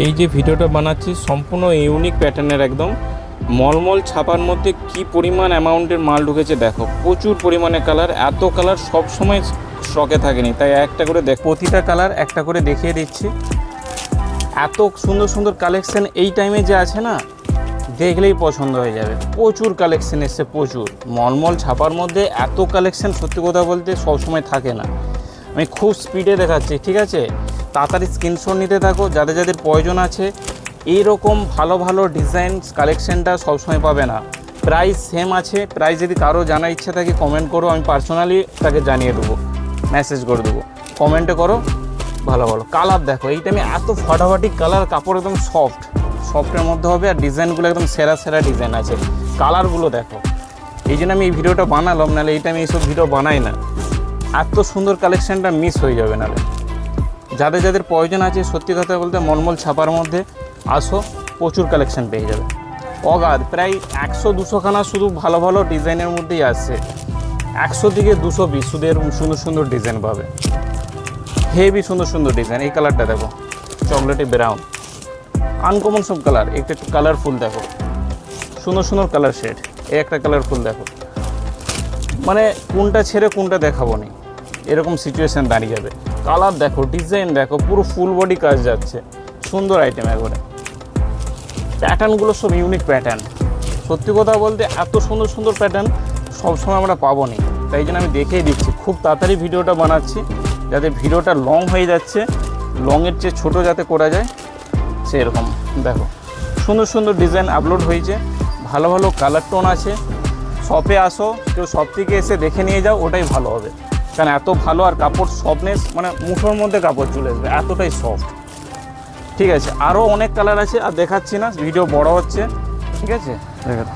এই যে ভিডিওটা বানাচ্ছি সম্পূর্ণ ইউনিক প্যাটার্নের, একদম মলমল ছাপার মধ্যে কি পরিমাণ অ্যামাউন্টের মাল ঢুকেছে দেখো। প্রচুর পরিমাণে কালার, এত কালার সব সময় স্টকে থাকেনি, তাই একটা করে প্রতিটা কালার একটা করে দেখিয়ে দিচ্ছি। এত সুন্দর সুন্দর কালেকশন এই টাইমে যে আছে না, দেখলেই পছন্দ হয়ে যাবে। প্রচুর কালেকশন এসছে, প্রচুর মলমল ছাপার মধ্যে এত কালেকশন সত্যি কথা বলতে সবসময় থাকে না। আমি খুব স্পিডে দেখাচ্ছি, ঠিক আছে? তাড়াতাড়ি স্ক্রিনশট নিতে থাকো, যাদের যাদের প্রয়োজন আছে। এইরকম ভালো ভালো ডিজাইন কালেকশনটা সবসময় পাবে না। প্রাইস সেম আছে, প্রাইস যদি কারো জানার ইচ্ছা থাকে কমেন্ট করো, আমি পার্সোনালি তাকে জানিয়ে দেবো, মেসেজ করে দেবো, কমেন্টে করো। ভালো ভালো কালার দেখো, এই টাইমে এত ফাটাফাটি কালার, কাপড় একদম সফটের মধ্যে হবে, আর ডিজাইনগুলো একদম সেরা সেরা ডিজাইন আছে। কালারগুলো দেখো, এই জন্য আমি এই ভিডিওটা বানালাম, নাহলে এই টাইমে এইসব ভিডিও বানাই না। এত সুন্দর কালেকশানটা মিস হয়ে যাবে নাহলে। যাদের যাদের প্রয়োজন আছে সত্যি কথা বলতে মলমল ছাপার মধ্যে আসো, প্রচুর কালেকশান পেয়ে যাবে। অগাধ প্রায় 100-200 খানা শুধু ভালো ভালো ডিজাইনের মধ্যেই আসছে। 100 থেকে 200 পিস শুধু এরকম সুন্দর সুন্দর ডিজাইন পাবে, হেভি সুন্দর সুন্দর ডিজাইন। এই কালারটা দেখো, চকলেটি ব্রাউন, আনকমন সব কালার। একটু কালারফুল দেখো, সুন্দর সুন্দর কালার শেড। এই একটা কালারফুল দেখো, মানে কোনটা ছেড়ে কোনটা দেখাবো নি, এরকম সিচুয়েশান দাঁড়িয়ে যাবে। কালার দেখো, ডিজাইন দেখো, পুরো ফুল বডি কাজ যাচ্ছে, সুন্দর আইটেম একবারে। প্যাটার্নগুলো সব ইউনিক প্যাটার্ন। সত্যি কথা বলতে এত সুন্দর সুন্দর প্যাটার্ন সবসময় আমরা পাবো নি, তাই জন্য আমি দেখিয়ে দিচ্ছি। খুব তাড়াতাড়ি ভিডিওটা বানাচ্ছি, যাতে ভিডিওটা লং হয়ে যাচ্ছে, লংয়ের চেয়ে ছোটো যাতে করা যায় সেরকম। দেখো সুন্দর সুন্দর ডিজাইন আপলোড হয়েছে, ভালো ভালো কালার টোন আছে। শপে আসো, কেউ শপ থেকে এসে দেখে নিয়ে যাও, ওটাই ভালো হবে। কারণ এত ভালো, আর কাপড় সফটনেস, মানে মুঠোর মধ্যে কাপড় চলে আসবে, এতটাই সফট। ঠিক আছে, আরও অনেক কালার আছে, আর দেখাচ্ছি না, ভিডিও বড় হচ্ছে। ঠিক আছে, দেখো।